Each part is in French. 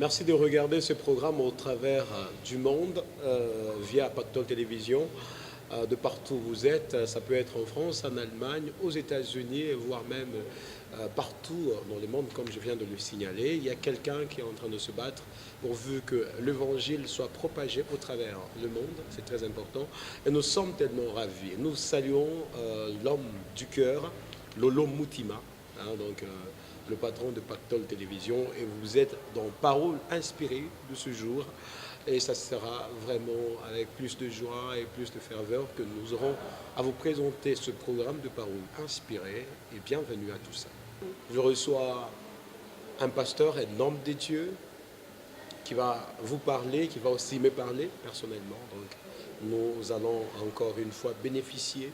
Merci de regarder ce programme au travers du monde via Pactole Télévision. De partout où vous êtes, ça peut être en France, en Allemagne, aux États-Unis, voire même partout dans le monde, comme je viens de le signaler. Il y a quelqu'un qui est en train de se battre pourvu que l'évangile soit propagé au travers le monde. C'est très important. Et nous sommes tellement ravis. Nous saluons l'homme du cœur, Lolo Moutima. Le patron de Pactole Télévision, et vous êtes dans Parole inspirée de ce jour. Et ça sera vraiment avec plus de joie et plus de ferveur que nous aurons à vous présenter ce programme de Parole inspirée. Et bienvenue à tous ça. Je reçois un pasteur, un homme de Dieu, qui va vous parler, qui va aussi me parler personnellement. Donc, nous allons encore une fois bénéficier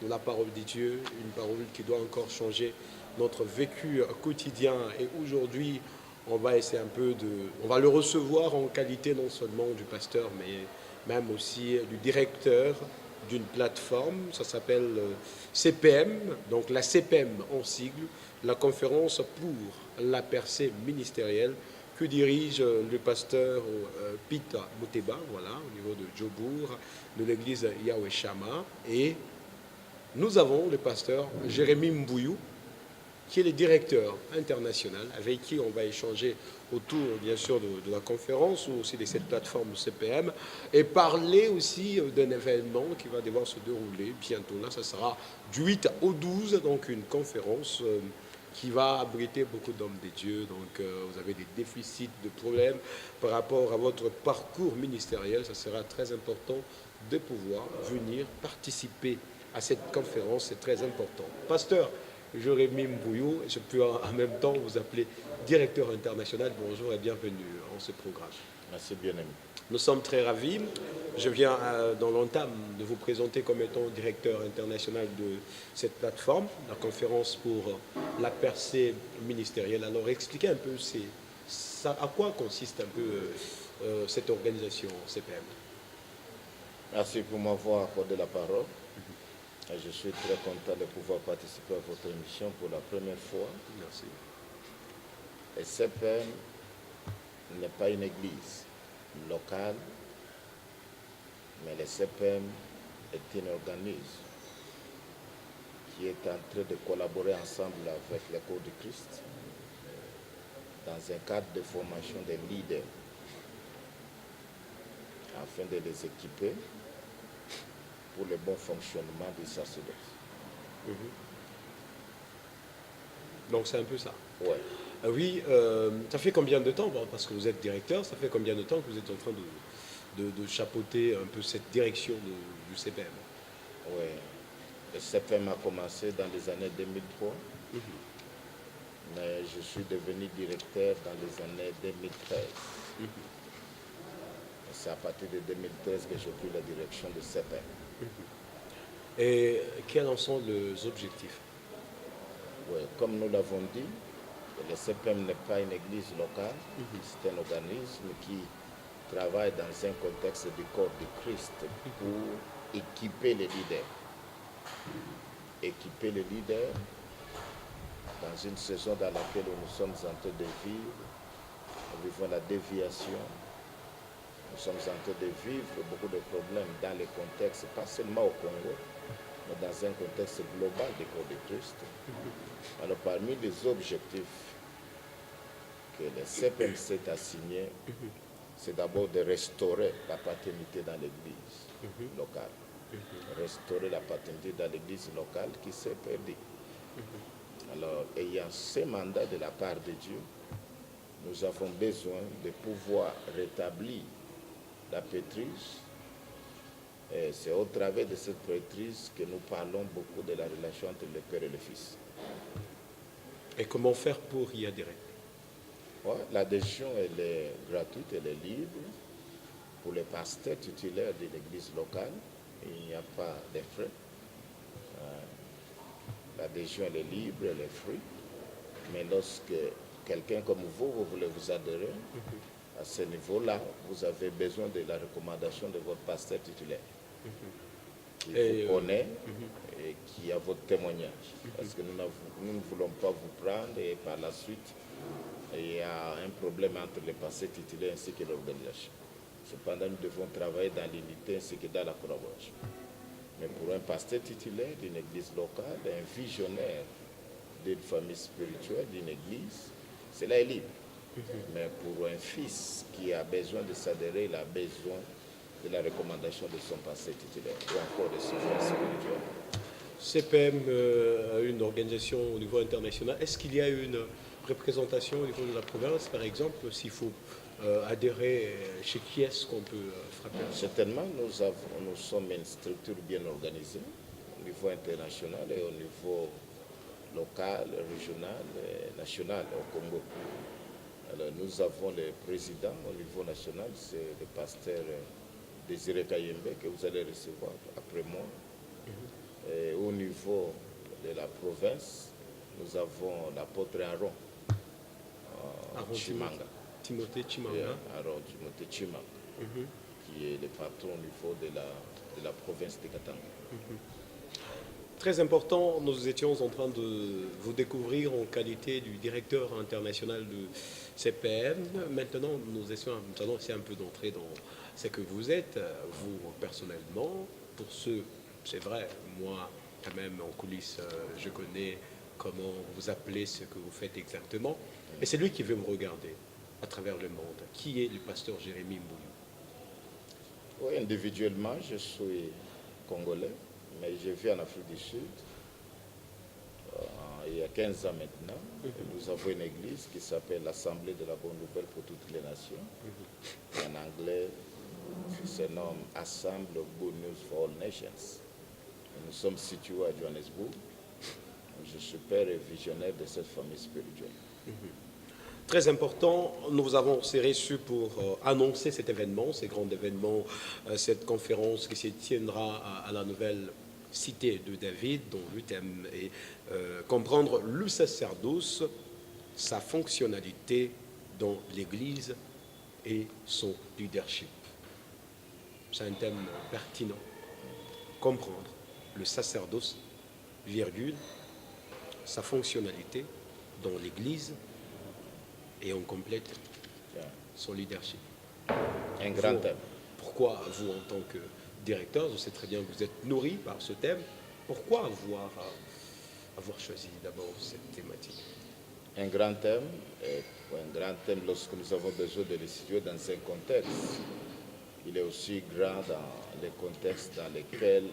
de la parole de Dieu, une parole qui doit encore changer notre vécu quotidien. Et aujourd'hui, on va essayer un peu on va le recevoir en qualité non seulement du pasteur, mais même aussi du directeur d'une plateforme. Ça s'appelle CPM, donc la CPM en sigle, la conférence pour la percée ministérielle que dirige le pasteur Pita Muteba, voilà, au niveau de Djobour, de l'église Yahweh Shama. Et nous avons le pasteur Jérémy Mbouyou, qui est le directeur international, avec qui on va échanger autour, bien sûr, de la conférence ou aussi de cette plateforme CPM, et parler aussi d'un événement qui va devoir se dérouler bientôt. Là, ça sera du 8 au 12, donc une conférence qui va abriter beaucoup d'hommes de Dieu. Donc, vous avez des déficits, de problèmes par rapport à votre parcours ministériel. Ça sera très important de pouvoir venir participer à cette conférence. C'est très important. Pasteur Jérémy Mbouyou, je peux en même temps vous appeler directeur international. Bonjour et bienvenue en ce programme. Merci, bien-aimé. Nous sommes très ravis. Je viens dans l'entame de vous présenter comme étant directeur international de cette plateforme, la conférence pour la percée ministérielle. Alors expliquez un peu à quoi consiste un peu cette organisation CPM. Merci pour m'avoir accordé la parole. Et je suis très content de pouvoir participer à votre émission pour la première fois. Merci. Et CPM n'est pas une église locale, mais le CPM est un organisme qui est en train de collaborer ensemble avec les corps du Christ dans un cadre de formation des leaders afin de les équiper pour le bon fonctionnement du sacerdoce. Donc c'est un peu ça. Ouais. Oui, ça fait combien de temps, parce que vous êtes directeur, ça fait combien de temps que vous êtes en train de chapeauter un peu cette direction du CPM? Oui, le CPM a commencé dans les années 2003, mais je suis devenu directeur dans les années 2013. C'est à partir de 2013 que j'ai pris la direction de CPM. Et quels en sont les objectifs? Oui, comme nous l'avons dit, le CPM n'est pas une église locale, c'est un organisme qui travaille dans un contexte du corps du Christ pour équiper les leaders. Équiper les leaders dans une saison dans laquelle nous sommes en train de vivre, nous vivons la déviation. Nous sommes en train de vivre beaucoup de problèmes dans le contexte, pas seulement au Congo, mais dans un contexte global du corps de Christ. Alors, parmi les objectifs que le CPM s'est assigné, c'est d'abord de restaurer la paternité dans l'église locale. Restaurer la paternité dans l'église locale qui s'est perdue. Alors, ayant ce mandat de la part de Dieu, nous avons besoin de pouvoir rétablir la prêtrise. Et c'est au travers de cette prêtrise que nous parlons beaucoup de la relation entre le Père et le Fils. Et comment faire pour y adhérer? Ouais, l'adhésion, elle est gratuite, elle est libre. Pour les pasteurs titulaires de l'église locale, il n'y a pas de frais. L'adhésion, elle est libre, elle est free. Mais lorsque quelqu'un comme vous voulez vous adhérer, à ce niveau-là, vous avez besoin de la recommandation de votre pasteur titulaire, qui vous connaît et qui a votre témoignage. Parce que nous ne voulons pas vous prendre et par la suite il y a un problème entre les pasteurs titulaires ainsi que l'organisation. Cependant, nous devons travailler dans l'unité ainsi que dans la collaboration. Mais pour un pasteur titulaire d'une église locale, un visionnaire d'une famille spirituelle, d'une église, cela est libre. Mais pour un fils qui a besoin de s'adhérer, il a besoin de la recommandation de son pasteur titulaire ou encore de son frère spirituel. CPM a une organisation au niveau international. Est-ce qu'il y a une représentation au niveau de la province, par exemple, s'il faut adhérer, chez qui est-ce qu'on peut frapper? Certainement, nous sommes une structure bien organisée au niveau international et au niveau local, régional et national au Congo. Alors, nous avons le président au niveau national, c'est le pasteur Désiré Kayembe que vous allez recevoir après moi. Et au niveau de la province, nous avons l'apôtre Aaron Chimanga. Timothée Chimanga. Aaron Timothée Chimanga, qui est le patron au niveau de la province de Katanga. Très important, nous étions en train de vous découvrir en qualité du directeur international de CPM. Maintenant, nous allons essayer un peu d'entrer dans ce que vous êtes, vous personnellement. Pour ceux, c'est vrai, moi, quand même, en coulisses, je connais comment vous appelez ce que vous faites exactement. Et c'est lui qui veut me regarder à travers le monde. Qui est le pasteur Jérémie Mbouyou? Oui, individuellement, je suis congolais, mais je vis en Afrique du Sud. Il y a 15 ans maintenant, nous avons une église qui s'appelle l'Assemblée de la Bonne Nouvelle pour toutes les nations. En anglais, se nomme Assemble of Good News for All Nations. Nous sommes situés à Johannesburg. Je suis père et visionnaire de cette famille spirituelle. Très important, nous avons serré dessus pour annoncer cet événement, ces grands événements, cette conférence qui se tiendra à la nouvelle cité de David, dont le thème est comprendre le sacerdoce, sa fonctionnalité dans l'Église et son leadership. C'est un thème pertinent. Comprendre le sacerdoce, virgule, sa fonctionnalité dans l'Église et on complète son leadership. Un grand thème. Pourquoi vous, en tant que directeur, je sais très bien que vous êtes nourri par ce thème, pourquoi avoir choisi d'abord cette thématique? Un grand thème, lorsque nous avons besoin de le situer dans un contexte, il est aussi grand dans les contextes dans lesquels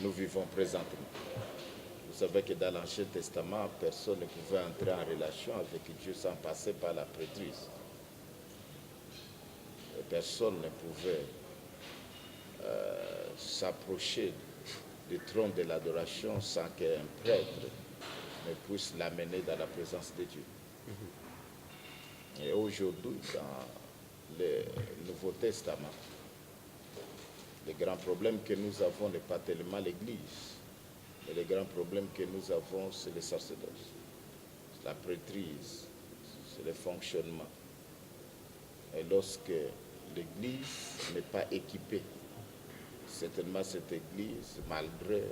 nous vivons présentement. Vous savez que dans l'Ancien Testament, personne ne pouvait entrer en relation avec Dieu sans passer par la prêtrise. Personne ne pouvait s'approcher du trône de l'adoration sans qu'un prêtre ne puisse l'amener dans la présence de Dieu. Et aujourd'hui, dans le Nouveau Testament, le grand problème que nous avons n'est pas tellement l'Église, mais le grand problème que nous avons, c'est le sacerdoce, c'est la prêtrise, c'est le fonctionnement. Et lorsque l'Église n'est pas équipée, certainement cette Église, malgré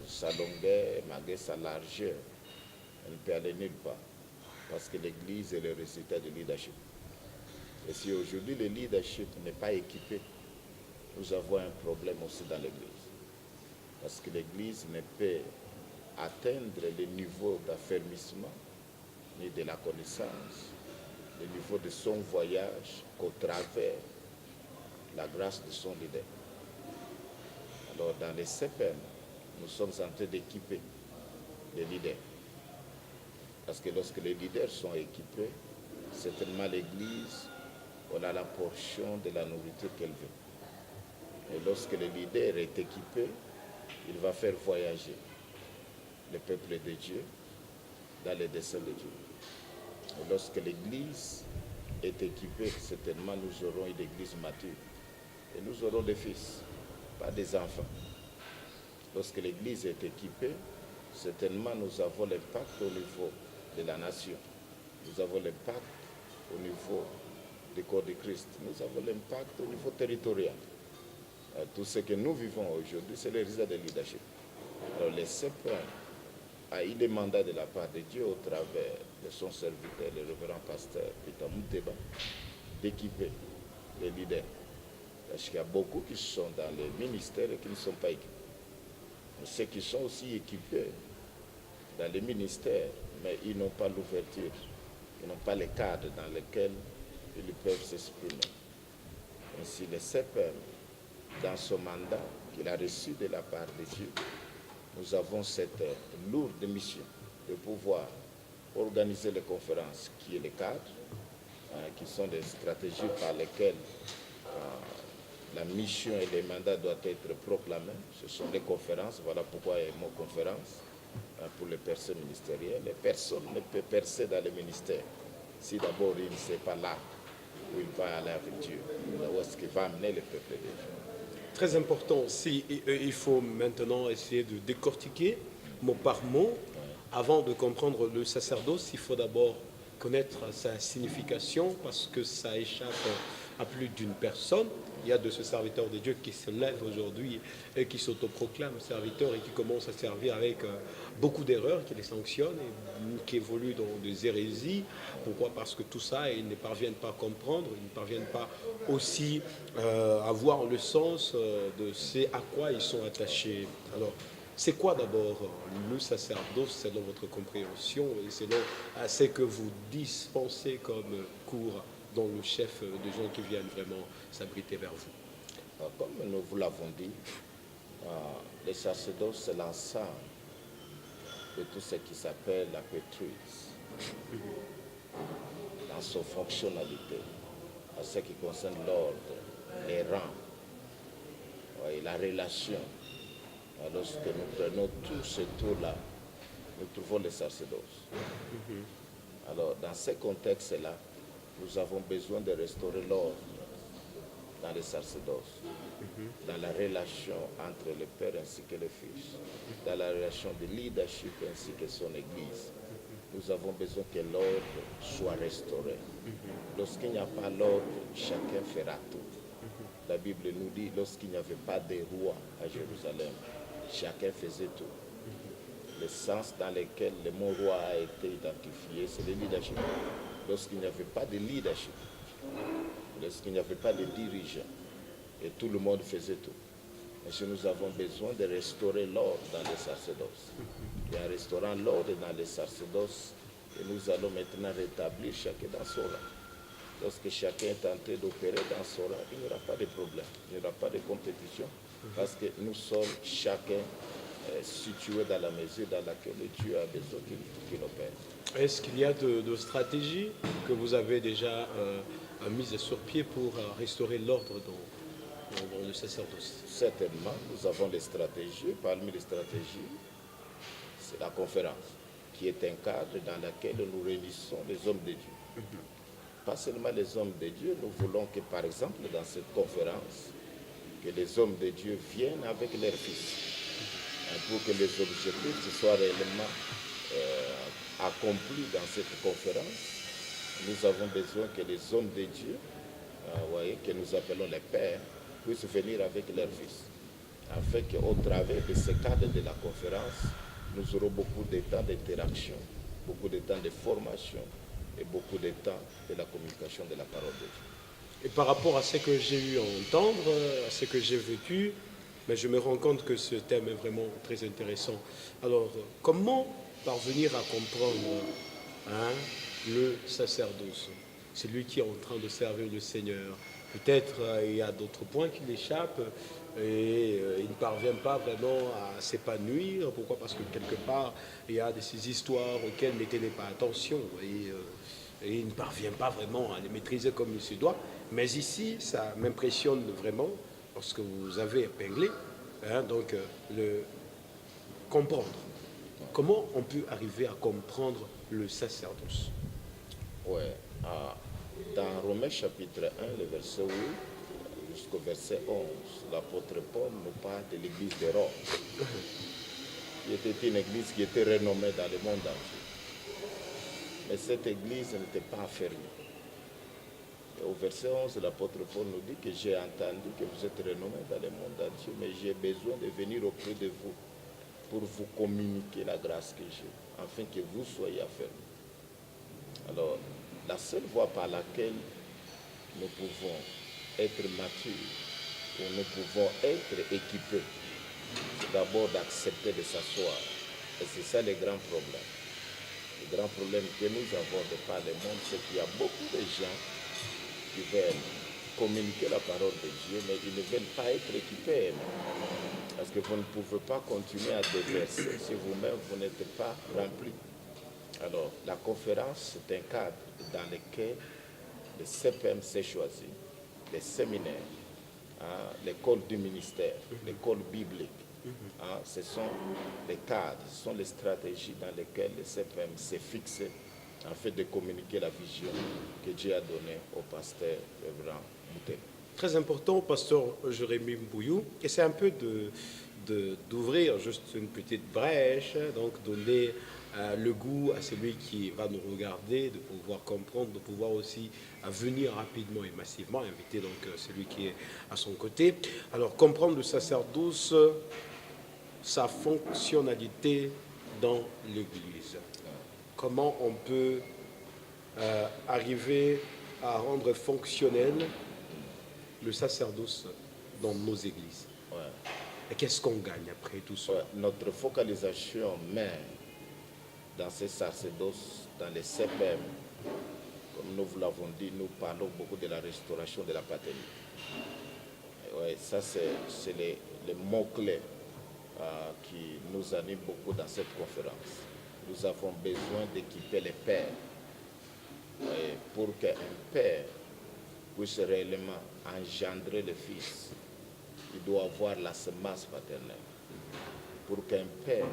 sa longueur, malgré sa largeur, elle ne peut aller nulle part. Parce que l'Église est le résultat du leadership. Et si aujourd'hui le leadership n'est pas équipé, nous avons un problème aussi dans l'Église. Parce que l'Église ne peut atteindre le niveau d'affermissement ni de la connaissance, le niveau de son voyage qu'au travers la grâce de son leader. Alors dans les CPM, nous sommes en train d'équiper les leaders. Parce que lorsque les leaders sont équipés, certainement l'Église aura la portion de la nourriture qu'elle veut. Et lorsque le leader est équipé, il va faire voyager le peuple de Dieu dans les desseins de Dieu. Et lorsque l'Église est équipée, certainement nous aurons une Église mature. Et nous aurons des fils, pas des enfants. Lorsque l'Église est équipée, certainement nous avons l'impact au niveau de la nation. Nous avons l'impact au niveau du corps de Christ. Nous avons l'impact au niveau territorial. Tout ce que nous vivons aujourd'hui, c'est le résultat de leadership. Alors les CPM a eu des mandats de la part de Dieu au travers de son serviteur, le révérend pasteur Peter Mouteba, d'équiper les leaders. Parce qu'il y a beaucoup qui sont dans les ministères et qui ne sont pas équipés. Ceux qui sont aussi équipés dans les ministères, mais ils n'ont pas l'ouverture, ils n'ont pas les cadres dans lesquels ils peuvent s'exprimer. Ainsi, le CEPEM, dans son mandat qu'il a reçu de la part de Dieu, nous avons cette lourde mission de pouvoir organiser les conférences qui est le cadre, qui sont des stratégies par lesquelles la mission et les mandats doivent être proclamés. Ce sont les conférences, voilà pourquoi il y a le mot conférence pour les personnes ministérielles. Les personnes ne peuvent percer dans le ministère si d'abord il ne sait pas là où il va aller avec Dieu, où est-ce qu'il va amener le peuple de Dieu. Très important, si il faut maintenant essayer de décortiquer mot par mot. Avant de comprendre le sacerdoce, il faut d'abord connaître sa signification parce que ça échappe à plus d'une personne. Il y a de ce serviteur de Dieu qui se lève aujourd'hui et qui s'autoproclame serviteur et qui commence à servir avec beaucoup d'erreurs, qui les sanctionne et qui évolue dans des hérésies. Pourquoi? Parce que tout ça, ils ne parviennent pas à comprendre, ils ne parviennent pas aussi à voir le sens de ce à quoi ils sont attachés. Alors, c'est quoi d'abord le sacerdoce selon votre compréhension et selon ce que vous dispensez comme cours dans le chef de gens qui viennent vraiment s'abriter vers vous? Comme nous vous l'avons dit, le sacerdoce, c'est l'ensemble de tout ce qui s'appelle la pétrise dans son fonctionnalité, en ce qui concerne l'ordre, les rangs et la relation. Lorsque nous prenons tout ce tour-là, nous trouvons le sacerdoce. Alors, dans ce contexte-là, nous avons besoin de restaurer l'ordre dans le sacerdoce, dans la relation entre le Père ainsi que le Fils, dans la relation de leadership ainsi que son Église. Nous avons besoin que l'ordre soit restauré. Lorsqu'il n'y a pas l'ordre, chacun fera tout. La Bible nous dit, lorsqu'il n'y avait pas de roi à Jérusalem, chacun faisait tout. Le sens dans lequel le mot roi a été identifié, c'est le leadership. Lorsqu'il n'y avait pas de leadership, lorsqu'il n'y avait pas de dirigeants, et tout le monde faisait tout. Et si nous avons besoin de restaurer l'ordre dans le sacerdoce. Et en restaurant l'ordre dans le sacerdoce, et nous allons maintenant rétablir chacun dans son rang. Lorsque chacun est en train d'opérer dans son rang, il n'y aura pas de problème, il n'y aura pas de compétition, parce que nous sommes chacun situé dans la mesure dans laquelle Dieu a besoin qu'il opère. Est-ce qu'il y a de stratégies que vous avez déjà mises sur pied pour restaurer l'ordre dans le sacerdoce? Certainement, nous avons des stratégies. Parmi les stratégies, c'est la conférence, qui est un cadre dans lequel nous réunissons les hommes de Dieu. Pas seulement les hommes de Dieu, nous voulons que, par exemple, dans cette conférence, que les hommes de Dieu viennent avec leurs fils, pour que les objectifs soient réellement accomplis dans cette conférence. Nous avons besoin que les hommes de Dieu, que nous appelons les pères, puissent venir avec leurs fils, afin qu'au travers de ce cadre de la conférence, nous aurons beaucoup de temps d'interaction, beaucoup de temps de formation et beaucoup de temps de la communication de la parole de Dieu. Et par rapport à ce que j'ai eu à entendre, à ce que j'ai vécu, mais je me rends compte que ce thème est vraiment très intéressant. Alors, comment parvenir à comprendre le sacerdoce? C'est lui qui est en train de servir le Seigneur. Peut-être il y a d'autres points qui l'échappent et il ne parvient pas vraiment à s'épanouir. Pourquoi? Parce que quelque part, il y a de ces histoires auxquelles il ne tenait pas attention et il ne parvient pas vraiment à les maîtriser comme il se doit. Mais ici, ça m'impressionne vraiment parce que vous avez épinglé, donc le comprendre. Comment on peut arriver à comprendre le sacerdoce? Oui, dans Romains chapitre 1, le verset 8 jusqu'au verset 11, l'apôtre Paul nous parle de l'église de Rome, qui était une église qui était renommée dans le monde entier. Mais cette église n'était pas fermée. Et au verset 11, l'apôtre Paul nous dit que j'ai entendu que vous êtes renommés dans le monde entier, mais j'ai besoin de venir auprès de vous pour vous communiquer la grâce que j'ai, afin que vous soyez affermis. Alors, la seule voie par laquelle nous pouvons être matures, où nous pouvons être équipés, c'est d'abord d'accepter de s'asseoir. Et c'est ça le grand problème. Le grand problème que nous avons de par le monde, c'est qu'il y a beaucoup de gens qui veulent communiquer la parole de Dieu, mais ils ne veulent pas être équipés. Parce que vous ne pouvez pas continuer à déverser si vous-même vous n'êtes pas rempli. Alors, la conférence, c'est un cadre dans lequel le CPM s'est choisi, les séminaires, hein, l'école du ministère, l'école biblique. Hein, ce sont les cadres, ce sont les stratégies dans lesquelles le CPM s'est fixé en fait de communiquer la vision que Dieu a donnée au pasteur Révérend Mouté. Très important, pasteur Jérémy Mbouillou, et c'est un peu d'ouvrir juste une petite brèche, donc donner le goût à celui qui va nous regarder, de pouvoir comprendre, de pouvoir aussi venir rapidement et massivement, inviter donc celui qui est à son côté. Alors, comprendre le sacerdoce, sa fonctionnalité dans l'Église. Comment on peut arriver à rendre fonctionnel le sacerdoce dans nos églises. Ouais. Et qu'est-ce qu'on gagne après tout ça? Ouais. Notre focalisation même dans ce sacerdoce, dans les CPM, comme nous vous l'avons dit, nous parlons beaucoup de la restauration de la paternité. Ouais, ça, c'est les mots-clés qui nous animent beaucoup dans cette conférence. Nous avons besoin d'équiper les pères pour qu'un père puisse réellement engendrer le fils. Il doit avoir la semence paternelle. Pour qu'un père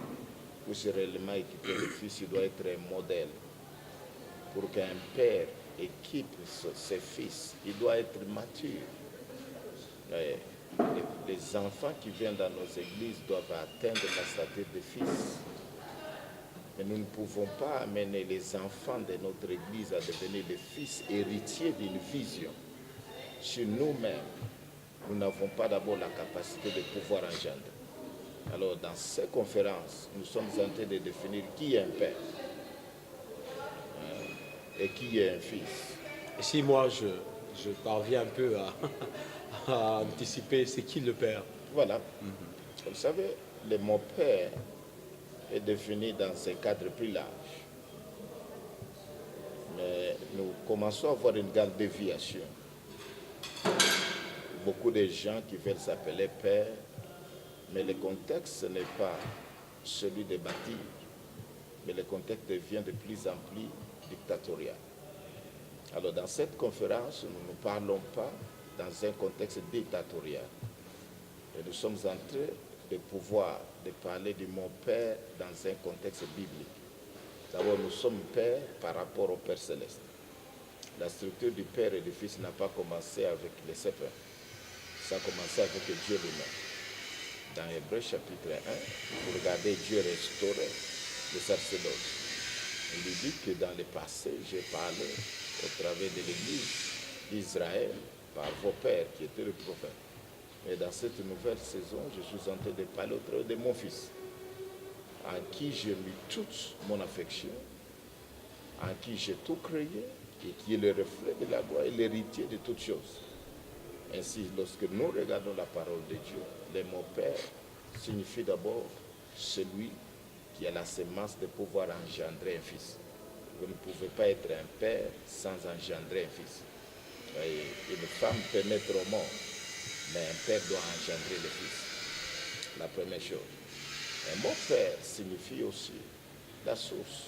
puisse réellement équiper le fils, il doit être un modèle. Pour qu'un père équipe ses fils, il doit être mature. Les enfants qui viennent dans nos églises doivent atteindre la stature de fils. Mais nous ne pouvons pas amener les enfants de notre église à devenir des fils héritiers d'une vision. Sur nous-mêmes, nous n'avons pas d'abord la capacité de pouvoir engendrer. Alors, dans ces conférences, nous sommes en train de définir qui est un père et qui est un fils. Et si moi, je parviens un peu à anticiper, c'est qui le père? Voilà. Vous savez, le mot père est défini dans un cadre plus large. Mais nous commençons à avoir une grande déviation. Beaucoup de gens qui veulent s'appeler père, mais le contexte n'est pas celui de bâtir, mais le contexte devient de plus en plus dictatorial. Alors dans cette conférence, nous ne parlons pas dans un contexte dictatorial. Et nous sommes en train de pouvoir de parler du mot père dans un contexte biblique. D'abord, nous sommes pères par rapport au Père céleste. La structure du Père et du Fils n'a pas commencé avec les séparés. Ça a commencé avec Dieu lui-même. Dans Hébreux chapitre 1, vous regardez Dieu restaurer le sacerdoce. Il lui dit que dans le passé, j'ai parlé au travers de l'Église d'Israël par vos pères qui étaient les prophètes. Et dans cette nouvelle saison, je suis en train de parler au travers de mon Fils, en qui j'ai mis toute mon affection, en qui j'ai tout créé, et qui est le reflet de la gloire et l'héritier de toutes choses. Ainsi, lorsque nous regardons la parole de Dieu, le mot Père signifie d'abord celui qui a la semence de pouvoir engendrer un fils. Vous ne pouvez pas être un père sans engendrer un fils. Et une femme peut mettre au monde, mais un père doit engendrer le fils. La première chose. Un mot père signifie aussi la source.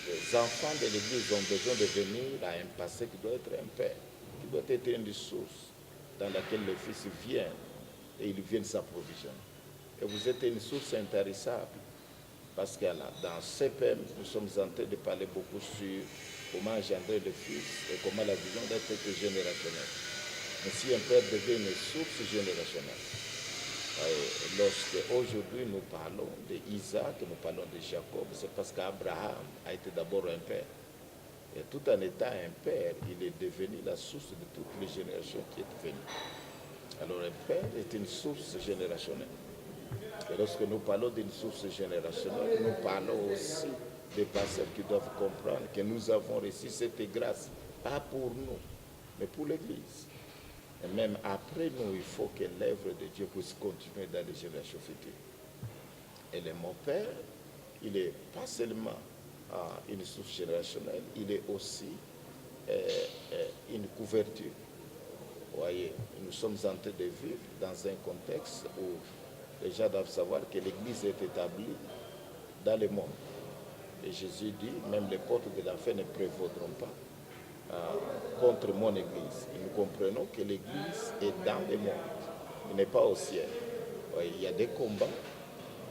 Les enfants de l'Église ont besoin de venir à un passé qui doit être un père, qui doit être une source dans laquelle le Fils vient et il vient s'approvisionner. Et vous êtes une source intarissable parce que là, dans CPM, nous sommes en train de parler beaucoup sur comment engendrer le Fils et comment la vision doit être générationnelle. Mais si un père devient une source générationnelle, lorsque aujourd'hui nous parlons d'Isaac, nous parlons de Jacob, c'est parce qu'Abraham a été d'abord un père. Et tout en étant un père, il est devenu la source de toutes les générations qui est venues. Alors un père est une source générationnelle. Et lorsque nous parlons d'une source générationnelle, nous parlons aussi des pasteurs qui doivent comprendre que nous avons reçu cette grâce, pas pour nous, mais pour l'Église. Et même après nous, il faut que l'œuvre de Dieu puisse continuer dans les générations futures. Et le mot Père, il n'est pas seulement une source générationnelle, il est aussi une couverture. Vous voyez, nous sommes en train de vivre dans un contexte où les gens doivent savoir que l'Église est établie dans le monde. Et Jésus dit, même les portes de l'enfer ne prévaudront pas contre mon Église. Et nous comprenons que l'Église est dans le monde, il n'est pas au ciel. Oui, il y a des combats,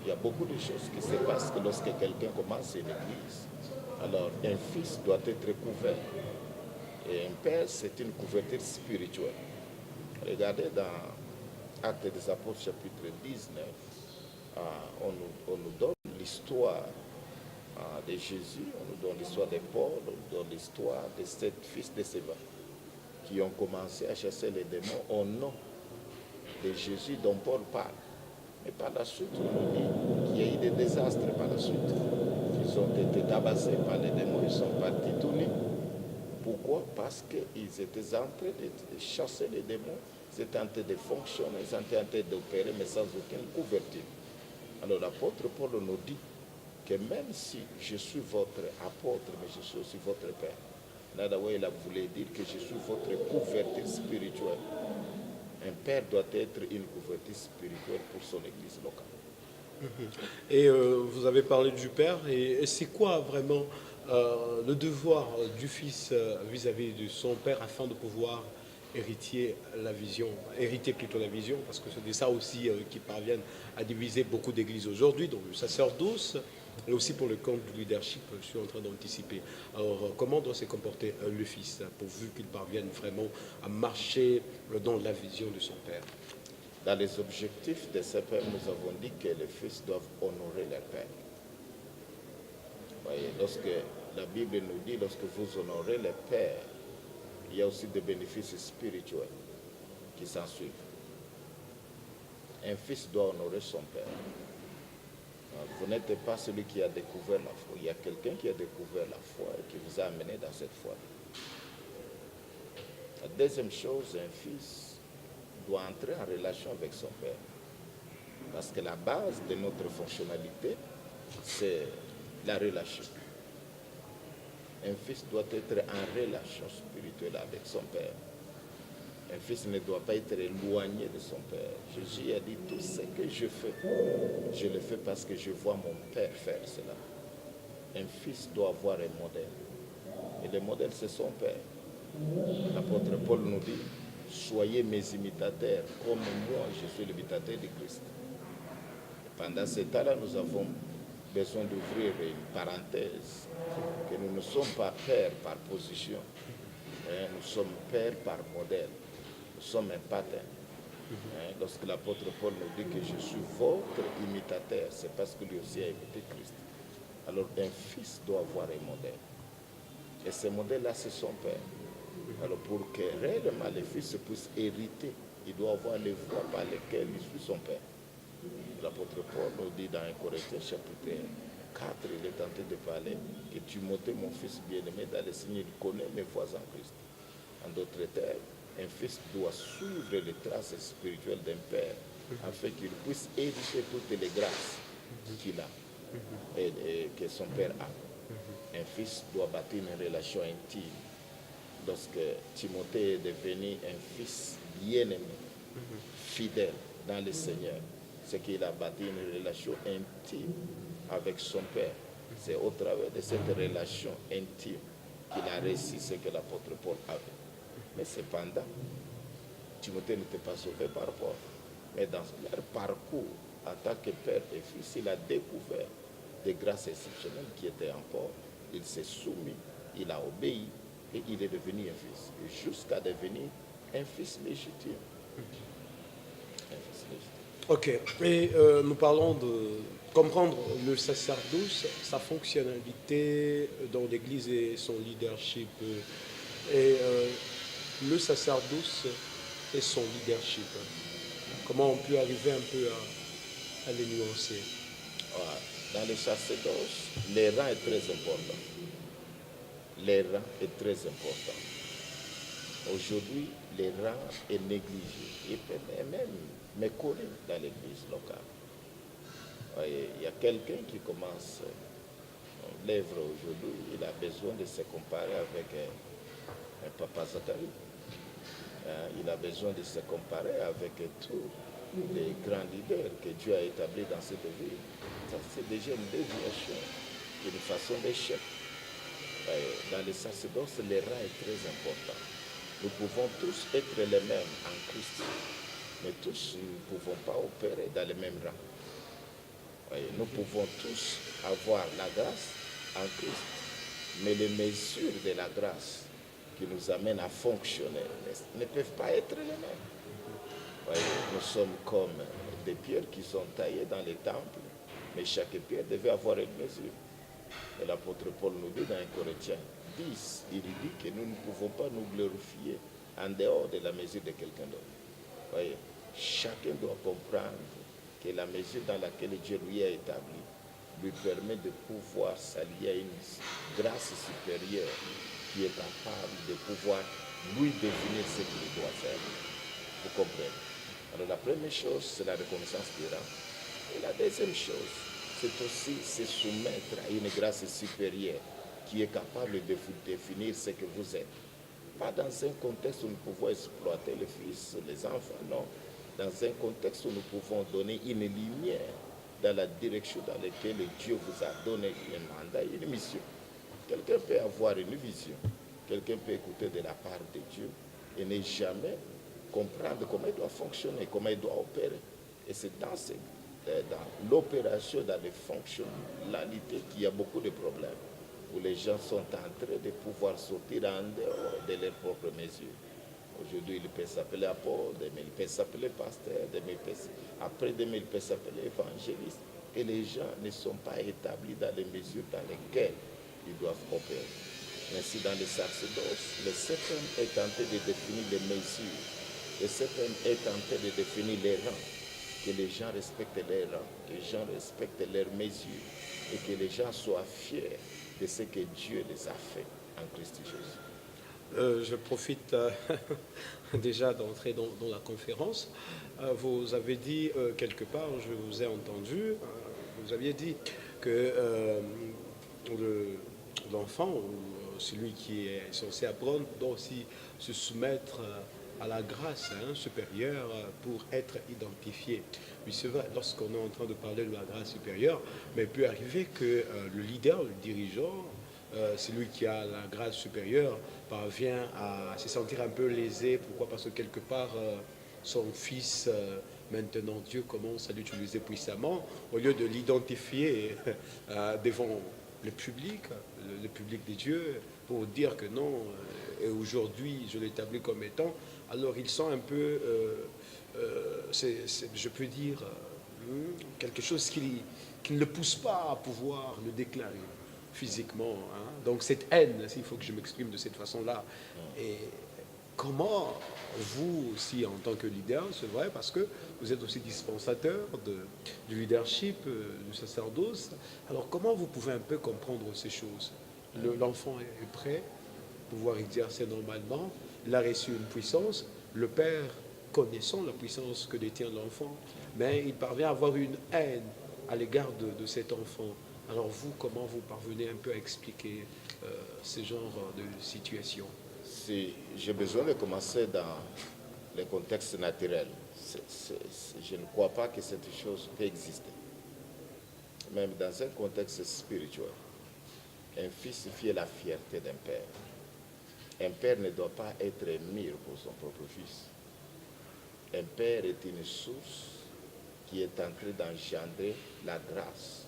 il y a beaucoup de choses qui se passent que lorsque quelqu'un commence une Église, alors un fils doit être couvert. Et un père, c'est une couverture spirituelle. Regardez dans Actes des Apôtres chapitre 19, on nous donne l'histoire de Jésus, on nous donne l'histoire de Paul, on nous donne l'histoire de 7 fils de Séba qui ont commencé à chasser les démons au nom de Jésus dont Paul parle. Mais par la suite, on nous dit qu'il y a eu des désastres par la suite. Ils ont été tabassés par les démons, ils sont partis tout nus. Pourquoi? Parce qu'ils étaient en train de chasser les démons, ils étaient en train de fonctionner, ils étaient en train d'opérer, mais sans aucune couverture. Alors l'apôtre Paul nous dit que même si je suis votre apôtre, mais je suis aussi votre père. Là, il a voulu dire que je suis votre couverture spirituelle. Un père doit être une couverture spirituelle pour son église locale. Et vous avez parlé du père, et c'est quoi vraiment le devoir du fils vis-à-vis de son père afin de pouvoir hériter plutôt la vision, parce que c'est de ça aussi qui parviennent à diviser beaucoup d'églises aujourd'hui, donc le sacerdoce, et aussi pour le camp du leadership, je suis en train d'anticiper. Alors, comment doit se comporter le fils, pourvu qu'il parvienne vraiment à marcher dans la vision de son père? Dans les objectifs de ce père, nous avons dit que les fils doivent honorer leur père. Voyez, lorsque la Bible nous dit, lorsque vous honorez le père, il y a aussi des bénéfices spirituels qui s'en suivent. Un fils doit honorer son père. Vous n'êtes pas celui qui a découvert la foi. Il y a quelqu'un qui a découvert la foi et qui vous a amené dans cette foi. La deuxième chose, un fils doit entrer en relation avec son père. Parce que la base de notre fonctionnalité, c'est la relation. Un fils doit être en relation spirituelle avec son père. Un fils ne doit pas être éloigné de son père. Jésus a dit, tout ce que je le fais parce que je vois mon père faire cela. Un fils doit avoir un modèle. Et le modèle, c'est son père. L'apôtre Paul nous dit, soyez mes imitateurs, comme moi, je suis l'imitateur de Christ. Et pendant ce temps-là, nous avons besoin d'ouvrir une parenthèse, que nous ne sommes pas pères par position, mais nous sommes pères par modèle. Nous sommes un pattern. Lorsque l'apôtre Paul nous dit que je suis votre imitateur, c'est parce que lui aussi a imité Christ. Alors un fils doit avoir un modèle. Et ce modèle-là, c'est son père. Alors pour que réellement le fils puisse hériter, il doit avoir les voies par lesquelles il suit son père. L'apôtre Paul nous dit dans 1 Corinthiens chapitre 4, il est tenté de parler que Timothée, mon fils bien-aimé, dans le Seigneur, il connaît mes voies en Christ. En d'autres termes, un fils doit suivre les traces spirituelles d'un père afin qu'il puisse hériter toutes les grâces qu'il a et que son père a. Un fils doit bâtir une relation intime. Lorsque Timothée est devenu un fils bien-aimé, fidèle dans le Seigneur, c'est qu'il a bâti une relation intime avec son père. C'est au travers de cette relation intime qu'il a réussi ce que l'apôtre Paul avait. Mais cependant, Timothée n'était pas sauvé par Paul. Mais dans leur parcours, en tant que père et fils, il a découvert des grâces exceptionnelles qui étaient en Paul. Il s'est soumis, il a obéi et il est devenu un fils. Et jusqu'à devenir un fils légitime. Un fils légitime. Ok, et nous parlons de comprendre le sacerdoce, sa fonctionnalité dans l'Église et son leadership. Et le sacerdoce et son leadership. Comment on peut arriver un peu à les nuancer? Voilà. Dans le sacerdoce, les rangs est très important. Les rangs est très important. Aujourd'hui, les rangs est négligé et même méconnu dans l'église locale. Voyez, il y a quelqu'un qui commence l'œuvre aujourd'hui, il a besoin de se comparer avec un papa Zacharie. Il a besoin de se comparer avec tous les grands leaders que Dieu a établis dans cette ville. Ça, c'est déjà une déviation, une façon d'échec. Dans le sacerdoce, le rang est très important. Nous pouvons tous être les mêmes en Christ, mais tous nous ne pouvons pas opérer dans les mêmes rangs. Nous pouvons tous avoir la grâce en Christ, mais les mesures de la grâce qui nous amènent à fonctionner ne peuvent pas être les mêmes. Nous sommes comme des pierres qui sont taillées dans les temples, mais chaque pierre devait avoir une mesure. Et l'apôtre Paul nous dit dans 1 Corinthiens 10, il dit que nous ne pouvons pas nous glorifier en dehors de la mesure de quelqu'un d'autre. Chacun doit comprendre que la mesure dans laquelle Dieu lui a établi lui permet de pouvoir s'allier à une grâce supérieure qui est capable de pouvoir lui définir ce qu'il doit faire. Vous comprenez? Alors la première chose, c'est la reconnaissance du rang. Et la deuxième chose, c'est aussi se soumettre à une grâce supérieure qui est capable de vous définir ce que vous êtes. Pas dans un contexte où nous pouvons exploiter les fils, les enfants, non. Dans un contexte où nous pouvons donner une lumière dans la direction dans laquelle Dieu vous a donné un mandat et une mission. Quelqu'un peut avoir une vision, quelqu'un peut écouter de la part de Dieu et ne jamais comprendre comment il doit fonctionner, comment il doit opérer. Et c'est dans l'opération, dans les fonctionnalités qu'il y a beaucoup de problèmes, où les gens sont en train de pouvoir sortir en dehors de leurs propres mesures. Aujourd'hui, il peut s'appeler apôtre, demain il peut s'appeler pasteur, après demain il peut s'appeler évangéliste. Et les gens ne sont pas établis dans les mesures dans lesquelles ils doivent opérer. Ainsi, dans le sacerdoce, le septième est tenté de définir les mesures. Le septième est tenté de définir les rangs. Que les gens respectent les rangs, que les gens respectent leurs mesures et que les gens soient fiers de ce que Dieu les a fait en Christ Jésus. Je profite déjà d'entrer dans la conférence. Vous avez dit quelque part, je vous ai entendu, vous aviez dit que l'enfant ou celui qui est censé apprendre doit aussi se soumettre à la grâce supérieure pour être identifié. Oui, c'est vrai, lorsqu'on est en train de parler de la grâce supérieure, mais il peut arriver que le leader, le dirigeant, celui qui a la grâce supérieure parvient à se sentir un peu lésé. Pourquoi? Parce que quelque part, son fils, maintenant Dieu commence à l'utiliser puissamment, au lieu de l'identifier devant le public de Dieu, pour dire que non, et aujourd'hui je l'établis comme étant, alors ils sont un peu, je peux dire, quelque chose qui ne le pousse pas à pouvoir le déclarer physiquement. Donc cette haine, s'il faut que je m'exprime de cette façon-là. Et comment vous aussi, en tant que leader, c'est vrai, parce que vous êtes aussi dispensateur du leadership, du sacerdoce, alors comment vous pouvez un peu comprendre ces choses? L'enfant est prêt à pouvoir exercer normalement, il a reçu une puissance, le père connaissant la puissance que détient l'enfant, mais il parvient à avoir une haine à l'égard de cet enfant. Alors vous, comment vous parvenez un peu à expliquer ce genre de situation? Si j'ai besoin de commencer dans le contexte naturel, je ne crois pas que cette chose peut exister. Même dans un contexte spirituel, un fils fait la fierté d'un père. Un père ne doit pas être mire pour son propre fils. Un père est une source qui est en train d'engendrer la grâce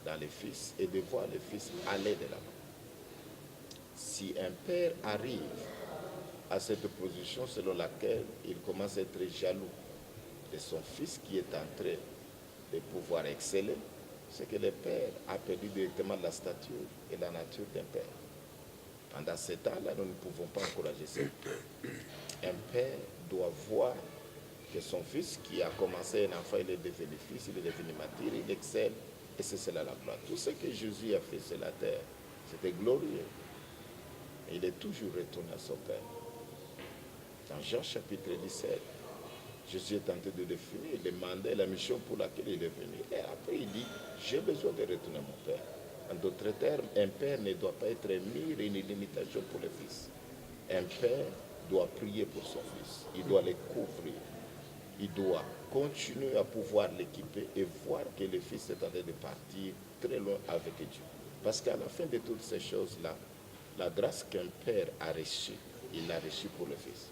dans le fils et de voir le fils aller de l'avant. Si un père arrive à cette position selon laquelle il commence à être jaloux de son fils qui est en train de pouvoir exceller, c'est que le père a perdu directement la stature et la nature d'un père. Pendant ce temps-là, nous ne pouvons pas encourager ce père. Un père doit voir que son fils qui a commencé un enfant, il est devenu fils, il est devenu mature, il excelle, Et c'est cela la gloire. Tout ce que Jésus a fait sur la terre, c'était glorieux. Et il est toujours retourné à son Père. Dans Jean chapitre 17, Jésus est tenté de définir le mandat et la mission pour laquelle il est venu. Et après, il dit, j'ai besoin de retourner à mon Père. En d'autres termes, un père ne doit pas être mis une limitation pour le fils. Un père doit prier pour son fils. Il doit le couvrir. Il doit continuer à pouvoir l'équiper et voir que le fils est en train de partir très loin avec Dieu. Parce qu'à la fin de toutes ces choses-là, la grâce qu'un père a reçue, il l'a reçue pour le fils.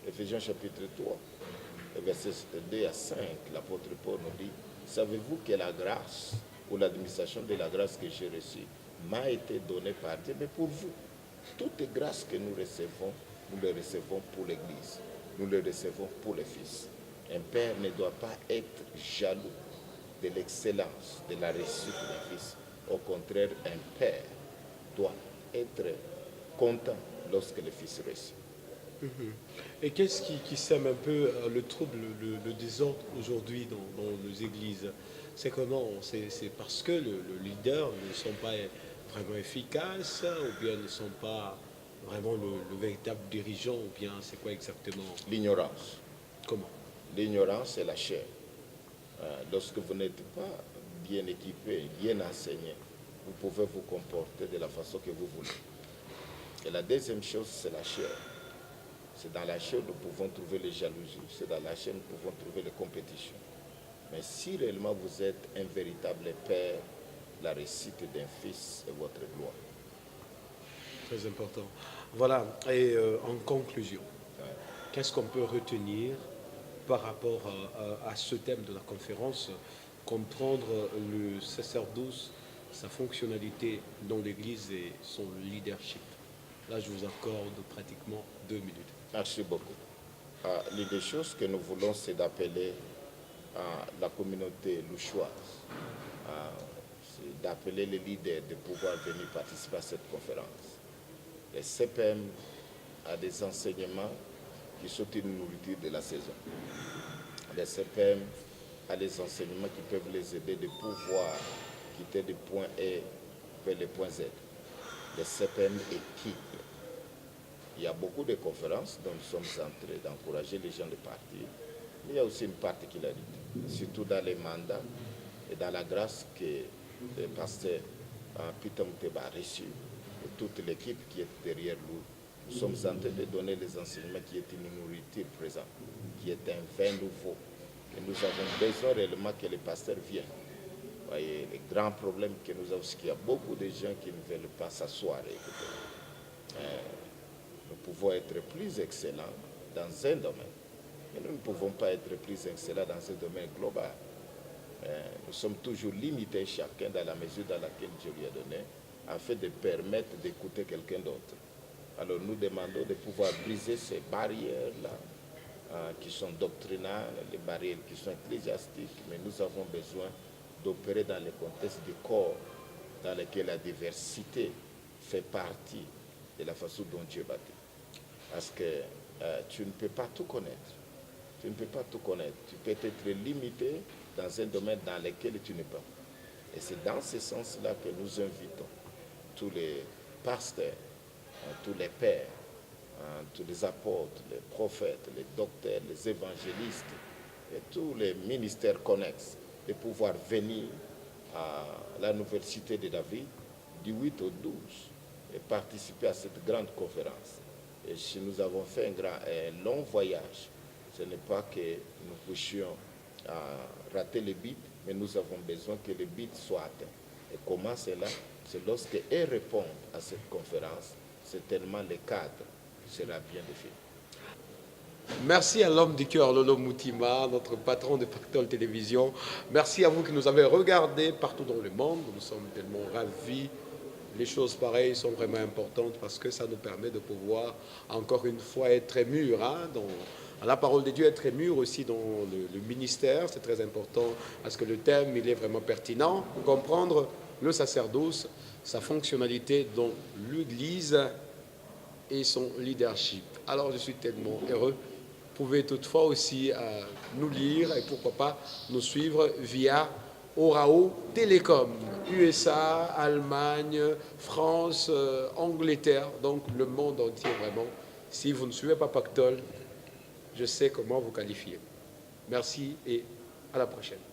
Éphésiens chapitre 3, versets 2 à 5, l'apôtre Paul nous dit, savez-vous que la grâce ou l'administration de la grâce que j'ai reçue m'a été donnée par Dieu, mais pour vous. Toute grâce que nous le recevons pour l'Église. Nous le recevons pour le Fils. Un père ne doit pas être jaloux de l'excellence de la réussite du Fils. Au contraire, un père doit être content lorsque le Fils réussit. Et qu'est-ce qui sème un peu le trouble, le désordre aujourd'hui dans nos églises? C'est comment? C'est parce que le leader ne sont pas vraiment efficaces, ou bien ne sont pas vraiment le véritable dirigeant, ou bien c'est quoi exactement? L'ignorance. Comment? L'ignorance est la chair. Lorsque vous n'êtes pas bien équipé, bien enseigné, vous pouvez vous comporter de la façon que vous voulez. Et la deuxième chose, c'est la chair. C'est dans la chair que nous pouvons trouver les jalousies. C'est dans la chair que nous pouvons trouver les compétitions. Mais si réellement vous êtes un véritable père, la réussite d'un fils est votre gloire. Très important. Voilà, et en conclusion, qu'est-ce qu'on peut retenir par rapport à ce thème de la conférence, comprendre le sacerdoce, sa fonctionnalité dans l'Église et son leadership? Là, je vous accorde pratiquement 2 minutes. Merci beaucoup. L'une des choses que nous voulons, c'est d'appeler la communauté louchoise, c'est d'appeler les leaders de pouvoir venir participer à cette conférence. Les CPM a des enseignements qui sont une nourriture de la saison. Les CPM a des enseignements qui peuvent les aider de pouvoir quitter du point A vers le point Z. Les CPM équipent. Il y a beaucoup de conférences dont nous sommes en train d'encourager les gens de partir. Mais il y a aussi une particularité, surtout dans les mandats et dans la grâce que le pasteur Peter Mouteba a reçue et toute l'équipe qui est derrière nous. Nous sommes en train de donner les enseignements qui est une nourriture présente, qui est un vin nouveau. Et nous avons besoin réellement que les pasteurs viennent. Vous voyez, le grand problème que nous avons, c'est qu'il y a beaucoup de gens qui ne veulent pas s'asseoir et écouter. Nous pouvons être plus excellents dans un domaine, mais nous ne pouvons pas être plus excellents dans un domaine global. Nous sommes toujours limités chacun dans la mesure dans laquelle Dieu lui a donné, afin de permettre d'écouter quelqu'un d'autre. Alors nous demandons de pouvoir briser ces barrières-là qui sont doctrinales, les barrières qui sont ecclésiastiques, mais nous avons besoin d'opérer dans le contexte du corps dans lequel la diversité fait partie de la façon dont Dieu bâtit. Parce que tu ne peux pas tout connaître. Tu ne peux pas tout connaître. Tu peux être limité dans un domaine dans lequel tu n'es pas. Et c'est dans ce sens-là que nous invitons tous les pasteurs, tous les pères, tous les apôtres, les prophètes, les docteurs, les évangélistes et tous les ministères connexes de pouvoir venir à la nouvelle cité de David du 8 au 12 et participer à cette grande conférence. Et si nous avons fait un long voyage, ce n'est pas que nous puissions rater le but, mais nous avons besoin que le but soit atteint. Et comment cela? C'est lorsque eux répondent à cette conférence, certainement le cadre sera bien défini. Merci à l'homme du cœur, Lolo Moutima, notre patron de Pactole Télévision. Merci à vous qui nous avez regardés partout dans le monde. Nous sommes tellement ravis. Les choses pareilles sont vraiment importantes parce que ça nous permet de pouvoir, encore une fois, être mûrs dans la parole de Dieu, être mûrs aussi dans le ministère. C'est très important parce que le thème, il est vraiment pertinent. Comprendre le sacerdoce, sa fonctionnalité dans l'Église et son leadership. Alors, je suis tellement heureux. Vous pouvez toutefois aussi nous lire et pourquoi pas nous suivre via Orao Télécom, USA, Allemagne, France, Angleterre, donc le monde entier vraiment. Si vous ne suivez pas Pactol, je sais comment vous qualifier. Merci et à la prochaine.